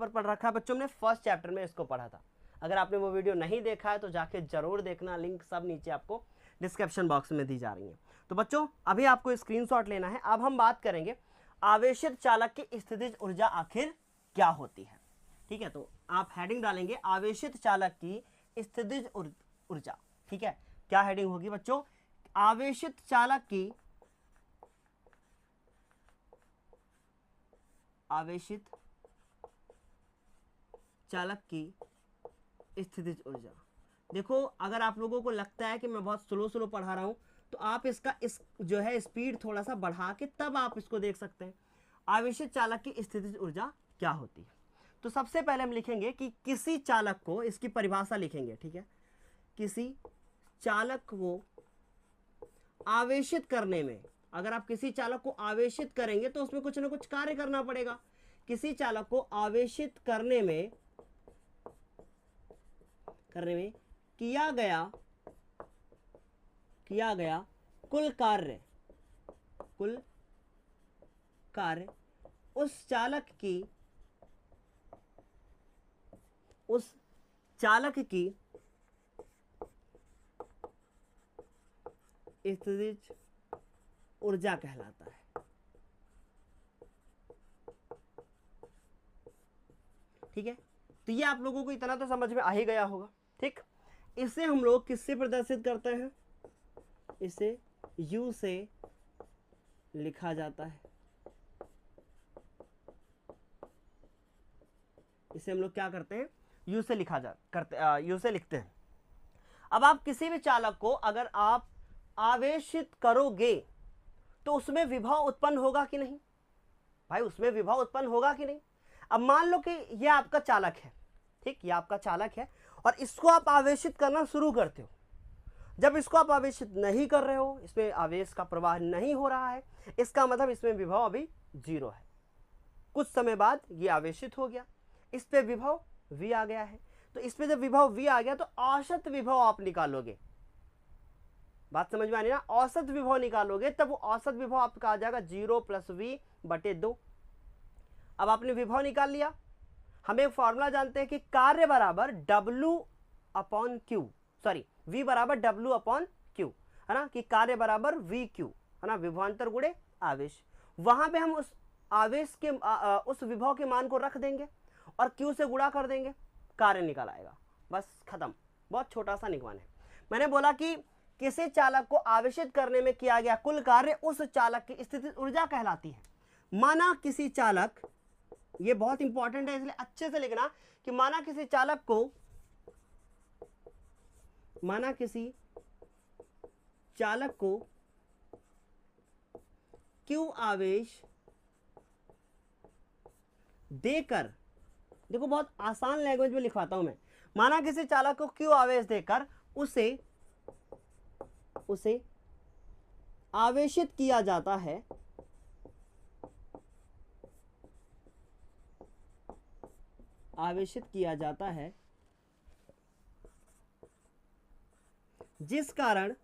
पढ़ रखा है बच्चों, हमने फर्स्ट चैप्टर में इसको पढ़ा था। अगर आपने वो वीडियो नहीं देखा है तो जाके जरूर देखना, लिंक सब नीचे आपको डिस्क्रिप्शन बॉक्स में दी जा रही है। तो बच्चों अभी आपको स्क्रीनशॉट लेना है। अब हम बात करेंगे आवेशित चालक की स्थितिज ऊर्जा आखिर क्या होती है। ठीक है, तो आप हेडिंग डालेंगे आवेशित चालक की स्थितिज ऊर्जा। ठीक है, क्या हेडिंग होगी बच्चों, आवेशित चालक की स्थितिज ऊर्जा। देखो अगर आप लोगों को लगता है कि मैं बहुत स्लो पढ़ा रहा हूं तो आप इसका जो है स्पीड थोड़ा सा बढ़ा के तब आप इसको देख सकते हैं। आवेशित चालक की स्थितिज ऊर्जा क्या होती है, तो सबसे पहले हम लिखेंगे कि किसी चालक को, इसकी परिभाषा लिखेंगे। ठीक है, किसी चालक को आवेशित करने में, अगर आप किसी चालक को आवेशित करेंगे तो उसमें कुछ ना कुछ कार्य करना पड़ेगा। किसी चालक को आवेशित करने में करने में किया गया कुल कार्य उस चालक की स्थितिज ऊर्जा कहलाता है। ठीक है, तो ये आप लोगों को इतना तो समझ में आ ही गया होगा। ठीक, इसे हम लोग किससे प्रदर्शित करते हैं? इसे U से लिखा जाता है। इसे हम लोग क्या करते हैं? U से U से लिखते हैं। अब आप किसी भी चालक को अगर आप आवेशित करोगे तो उसमें विभव उत्पन्न होगा कि नहीं? भाई उसमें विभव उत्पन्न होगा कि नहीं? अब मान लो कि ये आपका चालक है, ठीक, ये आपका चालक है और इसको आप आवेशित करना शुरू करते हो। जब इसको आप आवेशित नहीं कर रहे हो, इसमें आवेश का प्रवाह नहीं हो रहा है, इसका मतलब इसमें विभव अभी 0 है। कुछ समय बाद ये आवेशित हो गया, इस पे विभव V आ गया है, तो इस पे जब विभव V आ गया तो औसत विभव आप निकालोगे। बात समझ में आ रही ना? औसत विभव निकालोगे तब वो औसत विभव आपका आ जाएगा 0 + V/2। अब आपने विभव निकाल लिया। हम एक फॉर्मूला जानते हैं कि कार्य बराबर W/Q, सॉरी V बराबर W/Q, है ना, कि कार्य बराबर VQ, है ना, विभवांतर गुणे आवेश। वहां पे हम उस आवेश के उस विभव के मान को रख देंगे और Q से गुणा कर देंगे, कार्य निकल आएगा। बस खत्म, बहुत छोटा सा निगमन है। मैंने बोला कि किसी चालक को आवेशित करने में किया गया कुल कार्य उस चालक की स्थितिज ऊर्जा कहलाती है। माना किसी चालक, ये बहुत इंपॉर्टेंट है इसलिए अच्छे से लिखना, कि माना किसी चालक को Q आवेश देकर, देखो बहुत आसान लैंग्वेज में लिखवाता हूं मैं, माना किसी चालक को Q आवेश देकर उसे आवेशित किया जाता है, जिस कारण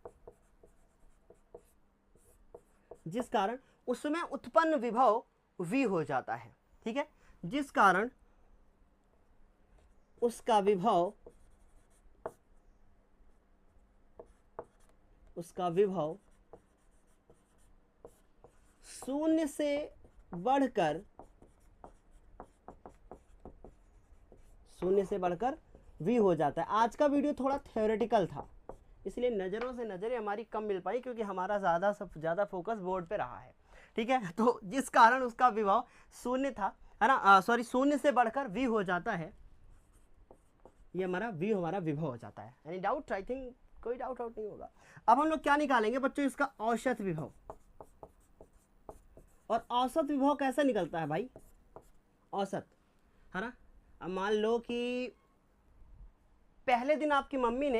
उसमें उत्पन्न विभव V हो जाता है। ठीक है, जिस कारण उसका विभव 0 से बढ़कर V हो जाता है। आज का वीडियो थोड़ा थ्योरेटिकल था, इसलिए नज़रों से नज़रें हमारी कम मिल पाई, क्योंकि हमारा ज़्यादा फोकस बोर्ड पे रहा है। ठीक है, तो जिस कारण उसका विभव 0 था, है ना, सॉरी 0 से बढ़कर V हो जाता है, ये हमारा विभव हो जाता है। Any doubt? आई थिंक कोई डाउट नहीं होगा। अब हम लोग क्या निकालेंगे बच्चों? इसका औसत विभव। और औसत विभव कैसे निकलता है भाई? औसत, है ना। अब मान लो कि पहले दिन आपकी मम्मी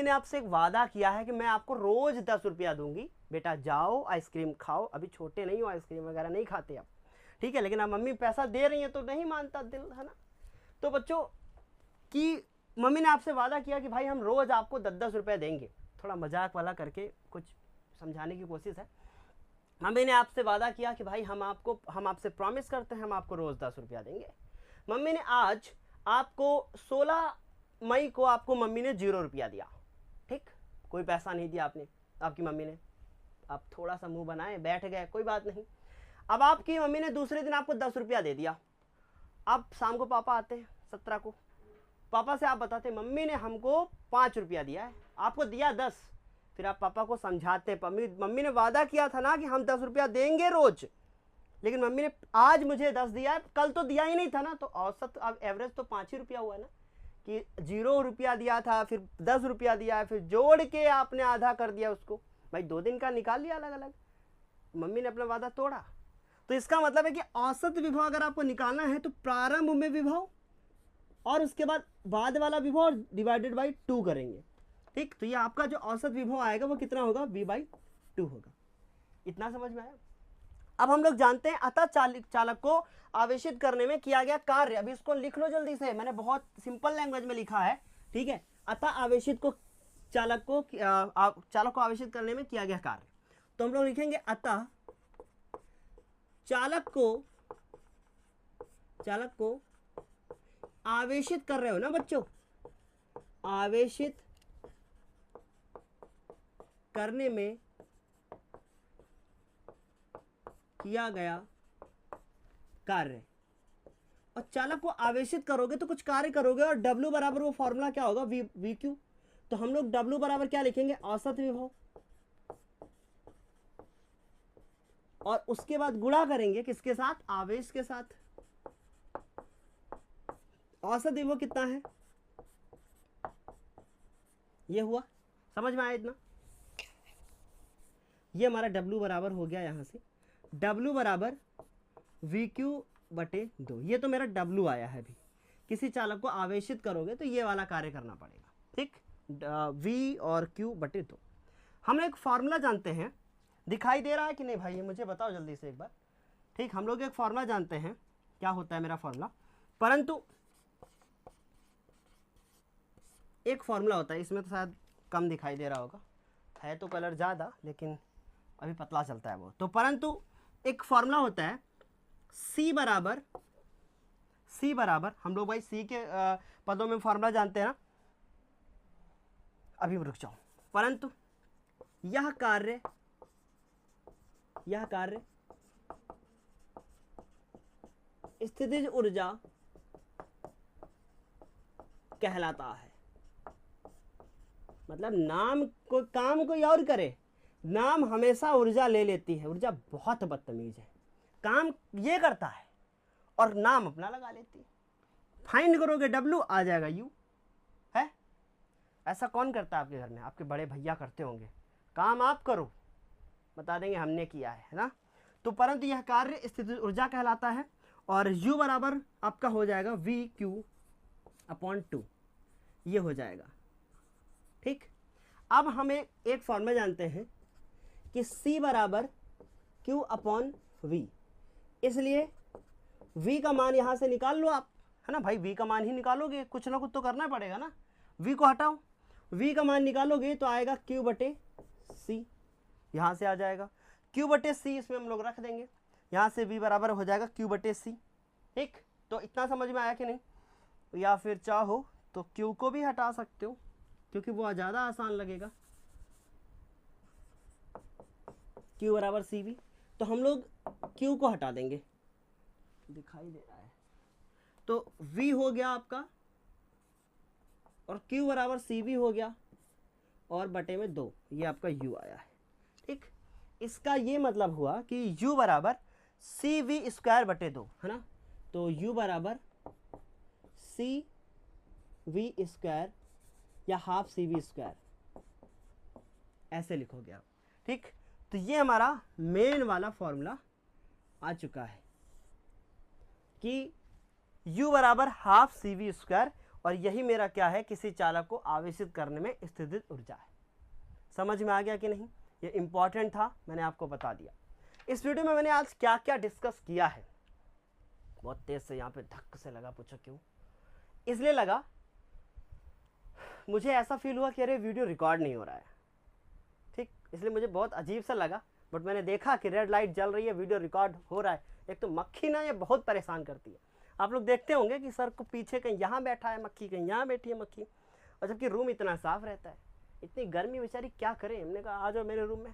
ने आपसे एक वादा किया है कि मैं आपको रोज 10 रुपया दूंगी, बेटा जाओ आइसक्रीम खाओ। अभी छोटे नहीं हो, आइसक्रीम वगैरह नहीं खाते आप, ठीक है, लेकिन अब मम्मी पैसा दे रही है तो नहीं मानता दिल, है ना। तो बच्चों कि मम्मी ने आपसे वादा किया कि भाई हम रोज आपको 10-10 रुपया देंगे, थोड़ा मजाक वाला करके कुछ समझाने की कोशिश है। मम्मी ने आपसे वादा किया कि भाई हम आपसे प्रॉमिस करते हैं हम आपको रोज 10 रुपया देंगे। मम्मी ने आज आपको 16 मई को आपको मम्मी ने 0 रुपया दिया, ठीक, कोई पैसा नहीं दिया आपकी मम्मी ने। आप थोड़ा सा मुंह बनाए बैठ गए, कोई बात नहीं। अब आपकी मम्मी ने दूसरे दिन आपको 10 रुपया दे दिया। अब शाम को पापा आते हैं 17 को, पापा से आप बताते मम्मी ने हमको 5 रुपया दिया है, आपको दिया 10। फिर आप पापा को समझाते, मम्मी ने वादा किया था ना कि हम 10 रुपया देंगे रोज, लेकिन मम्मी ने आज मुझे 10 दिया है, कल तो दिया ही नहीं था ना। तो औसत अब एवरेज तो 5 ही रुपया हुआ ना, कि 0 रुपया दिया था, फिर 10 रुपया दिया है, फिर जोड़ के आपने आधा कर दिया उसको। भाई 2 दिन का निकाल लिया अलग अलग, मम्मी ने अपना वादा तोड़ा। तो इसका मतलब है कि औसत विभव अगर आपको निकालना है तो प्रारंभ में विभव और उसके बाद वाला विभव डिवाइडेड बाई 2 करेंगे, ठीक। तो ये आपका जो औसत विभव आएगा वो कितना होगा? V/2 होगा। इतना समझ में आया? अब हम लोग जानते हैं अतः चालक को आवेशित करने में किया गया कार्य। अभी इसको लिख लो जल्दी से, मैंने बहुत सिंपल लैंग्वेज में लिखा है, ठीक है। अतः आवेशित को चालक को आवेशित करने में किया गया कार्य, तो हम लोग लिखेंगे अतः चालक को आवेशित कर रहे हो ना बच्चों, आवेशित करने में किया गया कार्य। और चालक को आवेशित करोगे तो कुछ कार्य करोगे, और W बराबर वो फॉर्मूला क्या होगा, वी क्यू। तो हम लोग W बराबर क्या लिखेंगे, औसत विभव, और उसके बाद गुणा करेंगे किसके साथ, आवेश के साथ। औसत विभव कितना है, ये हुआ, समझ में आया इतना। ये हमारा W बराबर हो गया, यहां से W बराबर VQ/2। ये तो मेरा W आया है। अभी किसी चालक को आवेशित करोगे तो ये वाला कार्य करना पड़ेगा, ठीक। V और Q/2। हम एक फॉर्मूला जानते हैं, दिखाई दे रहा है कि नहीं भाई, ये मुझे बताओ जल्दी से एक बार, ठीक। हम लोग एक फॉर्मूला जानते हैं, क्या होता है मेरा फॉर्मूला, परंतु एक फॉर्मूला होता है, इसमें तो शायद कम दिखाई दे रहा होगा, है तो कलर ज़्यादा लेकिन अभी पतला चलता है वो, तो परंतु एक फॉर्मूला होता है C बराबर, हम लोग भाई C के पदों में फॉर्मूला जानते हैं ना। अभी रुक जाओ, परंतु यह कार्य स्थितिज ऊर्जा कहलाता है। मतलब नाम को काम कोई और करे, नाम हमेशा ऊर्जा ले लेती है। ऊर्जा बहुत बदतमीज है, काम ये करता है और नाम अपना लगा लेती है। फाइंड करोगे W आ जाएगा U, है। ऐसा कौन करता है आपके घर में, आपके बड़े भैया करते होंगे, काम आप करो, बता देंगे हमने किया है ना। तो परंतु यह कार्य स्थितिज ऊर्जा कहलाता है, और U बराबर आपका हो जाएगा VQ/2, ये हो जाएगा, ठीक। अब हम एक फॉर्मूला जानते हैं कि C बराबर Q/V, इसलिए V का मान यहां से निकाल लो आप, है ना भाई। V का मान ही निकालोगे, कुछ ना कुछ तो करना पड़ेगा ना। V को हटाओ, V का मान निकालोगे तो आएगा Q/C, यहां से आ जाएगा Q/C, इसमें हम लोग रख देंगे, यहां से V बराबर हो जाएगा Q/C, ठीक। तो इतना समझ में आया कि नहीं, या फिर चाहो तो Q को भी हटा सकते हो, क्योंकि वो ज़्यादा आसान लगेगा। Q बराबर CV, तो हम लोग Q को हटा देंगे, दिखाई दे रहा है, तो V हो गया आपका, और Q बराबर CV हो गया, और बटे में 2, ये आपका U आया है, ठीक। इसका ये मतलब हुआ कि U बराबर CV²/2, है ना। तो U बराबर CV² या हाफ CV², ऐसे लिखोगे आप, ठीक। तो ये हमारा मेन वाला फॉर्मूला आ चुका है कि U बराबर हाफ CV², और यही मेरा क्या है, किसी चालक को आवेशित करने में स्थितिज ऊर्जा है। समझ में आ गया कि नहीं, ये इंपॉर्टेंट था, मैंने आपको बता दिया। इस वीडियो में मैंने आज क्या क्या डिस्कस किया है, बहुत तेज से यहाँ पे धक्क से लगा, पूछो क्यों, इसलिए लगा, मुझे ऐसा फील हुआ कि अरे वीडियो रिकॉर्ड नहीं हो रहा है, ठीक। इसलिए मुझे बहुत अजीब सा लगा, बट मैंने देखा कि रेड लाइट जल रही है, वीडियो रिकॉर्ड हो रहा है। एक तो मक्खी ना ये बहुत परेशान करती है, आप लोग देखते होंगे कि सर को पीछे कहीं यहाँ बैठा है मक्खी, कहीं यहाँ बैठी है मक्खी, और जबकि रूम इतना साफ रहता है। इतनी गर्मी बेचारी क्या करे, हमने कहा आ जाओ मेरे रूम में,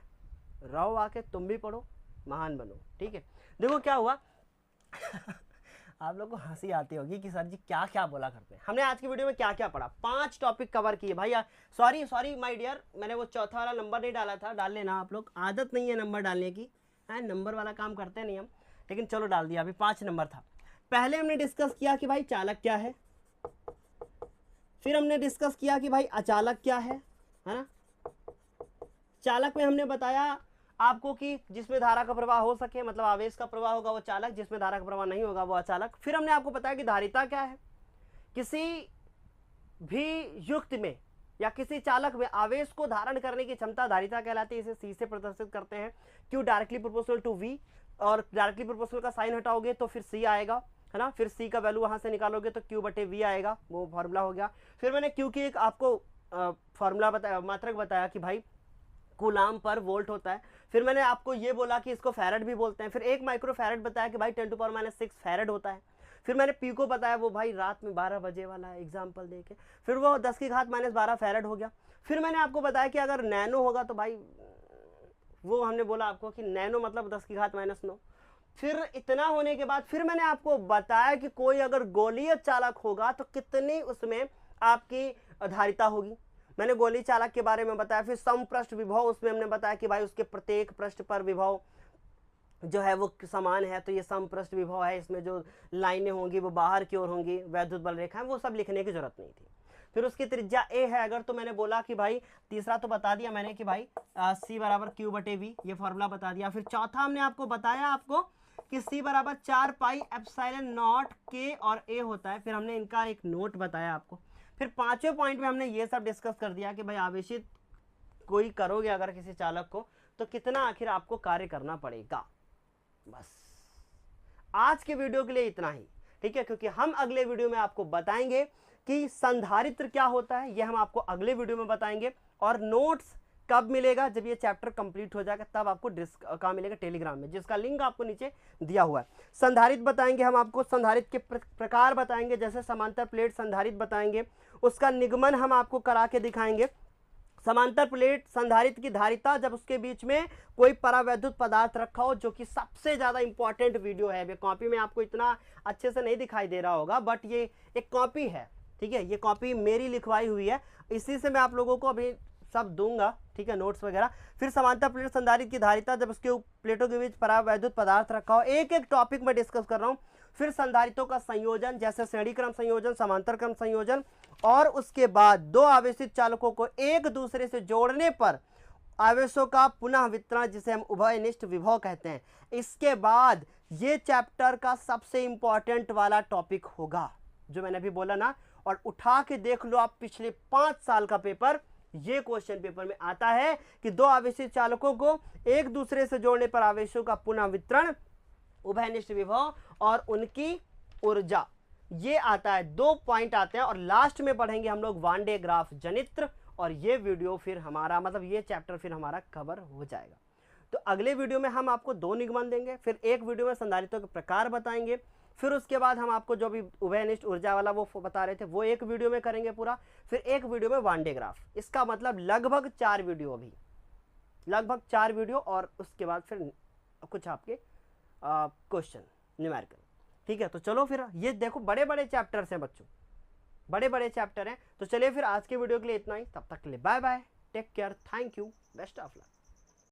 रहो आके, तुम भी पढ़ो, महान बनो, ठीक है। देखो क्या हुआ आप लोग को हंसी आती होगी कि सर जी क्या क्या बोला करते हैं। हमने आज की वीडियो में क्या क्या पढ़ा, 5 टॉपिक कवर किए भाई। सॉरी माय डियर, मैंने वो चौथा वाला नंबर नहीं डाला था, डाल लेना आप लोग, आदत नहीं है नंबर डालने की, है नंबर वाला काम करते नहीं हम, लेकिन चलो डाल दिया। अभी 5 नंबर था। पहले हमने डिस्कस किया कि भाई चालक क्या है, फिर हमने डिस्कस किया कि भाई अचालक क्या है ना। चालक में हमने बताया आपको कि जिसमें धारा का प्रवाह हो सके, मतलब आवेश का प्रवाह होगा वो चालक, जिसमें धारा का प्रवाह नहीं होगा वो अचालक। फिर हमने आपको बताया कि धारिता क्या है, किसी भी युक्त में या किसी चालक में आवेश को धारण करने की क्षमता धारिता कहलाती है, इसे C से प्रदर्शित करते हैं, Q directly proportional to V। और डायरेक्टली प्रोपोर्शनल का साइन हटाओगे तो फिर सी आएगा, है ना। फिर सी का वैल्यू वहां से निकालोगे तो क्यू बटे वी आएगा, वो फॉर्मूला हो गया। फिर मैंने क्यू की एक आपको फॉर्मूला बताया, मात्रक बताया कि भाई कूलाम पर वोल्ट होता है। फिर मैंने आपको ये बोला कि इसको फैरेड भी बोलते हैं। फिर 1 माइक्रो फैरेड बताया कि भाई 10⁻⁶ फैरेड होता है। फिर मैंने पी को बताया, वो भाई रात में 12 बजे वाला एग्जाम्पल देके, फिर वो 10⁻⁻12 फैरेड हो गया। फिर मैंने आपको बताया कि अगर नैनो होगा तो भाई वो हमने बोला आपको कि नैनो मतलब 10⁻⁹। फिर इतना होने के बाद फिर मैंने आपको बताया कि कोई अगर गोलीय चालक होगा तो कितनी उसमें आपकी धारिता होगी, मैंने गोली चालक के बारे में बताया। फिर समपृष्ठ विभव उसमें हमने बताया कि भाई उसके प्रत्येक पृष्ठ पर विभव जो है वो समान है, तो ये समपृष्ठ विभव है, इसमें जो लाइनें होंगी वो बाहर की ओर होंगी, वैद्युत बल रेखा है, वो सब लिखने की जरूरत नहीं थी। फिर उसकी त्रिज्या ए है अगर, तो मैंने बोला कि भाई तीसरा तो बता दिया मैंने कि भाई सी बराबर क्यू बटे वी, ये फॉर्मूला बता दिया। फिर चौथा हमने आपको बताया आपको कि सी बराबर 4 पाई एप्सिलॉन नॉट के और ए होता है। फिर हमने इनका एक नोट बताया आपको। फिर 5वें पॉइंट में हमने ये सब डिस्कस कर दिया कि भाई आवेशित कोई करोगे अगर किसी चालक को तो कितना आखिर आपको कार्य करना पड़ेगा। बस आज के वीडियो के लिए इतना ही, ठीक है, क्योंकि हम अगले वीडियो में आपको बताएंगे कि संधारित्र क्या होता है, यह हम आपको अगले वीडियो में बताएंगे। और नोट्स कब मिलेगा, जब ये चैप्टर कंप्लीट हो जाएगा तब आपको कहाँ मिलेगा, टेलीग्राम में, जिसका लिंक आपको नीचे दिया हुआ है। संधारित्र बताएंगे हम आपको, संधारित्र के प्रकार बताएंगे, जैसे समांतर प्लेट संधारित्र बताएंगे, उसका निगमन हम आपको करा के दिखाएंगे। समांतर प्लेट संधारित्र की धारिता जब उसके बीच में कोई परावैद्युत पदार्थ रखा हो, जो कि सबसे ज्यादा इंपॉर्टेंट वीडियो है। ये कॉपी में आपको इतना अच्छे से नहीं दिखाई दे रहा होगा, बट ये एक कॉपी है, ठीक है, ये कॉपी मेरी लिखवाई हुई है, इसी से मैं आप लोगों को अभी सब दूंगा, ठीक है, नोट्स वगैरह। फिर समांतर प्लेट संधारित्र की धारिता जब उसके प्लेटों के बीच परावैद्युत पदार्थ रखा हो, एक एक टॉपिक में डिस्कस कर रहा हूँ। फिर संधारित्रों का संयोजन, जैसे श्रेणी क्रम संयोजन, समांतर क्रम संयोजन, और उसके बाद दो आवेशित चालकों को एक दूसरे से जोड़ने पर आवेशों का पुनः वितरण, जिसे हम उभयनिष्ठ विभव कहते हैं। इसके बाद ये चैप्टर का सबसे इंपॉर्टेंट वाला टॉपिक होगा जो मैंने अभी बोला ना, और उठा के देख लो आप पिछले 5 साल का पेपर, ये क्वेश्चन पेपर में आता है कि दो आवेशित चालकों को एक दूसरे से जोड़ने पर आवेशों का पुनः वितरण, उभयनिष्ठ विभव और उनकी ऊर्जा, ये आता है। 2 पॉइंट आते हैं और लास्ट में पढ़ेंगे हम लोग वान डे ग्राफ जनित्र, और ये वीडियो फिर हमारा मतलब ये चैप्टर फिर हमारा कवर हो जाएगा। तो अगले वीडियो में हम आपको 2 निगमन देंगे, फिर एक वीडियो में संधारित्रों के प्रकार बताएंगे, फिर उसके बाद हम आपको जो भी उभयनिष्ठ ऊर्जा वाला वो बता रहे थे वो एक वीडियो में करेंगे पूरा, फिर एक वीडियो में वान डे ग्राफ। इसका मतलब लगभग 4 वीडियो, अभी लगभग 4 वीडियो, और उसके बाद फिर कुछ आपके क्वेश्चन न्यूमेरिकल, ठीक है। तो चलो फिर, ये देखो बड़े बड़े चैप्टर्स हैं बच्चों, बड़े बड़े चैप्टर हैं। तो चलिए फिर आज के वीडियो के लिए इतना ही, तब तक के लिए bye bye, take care, thank you, best of luck.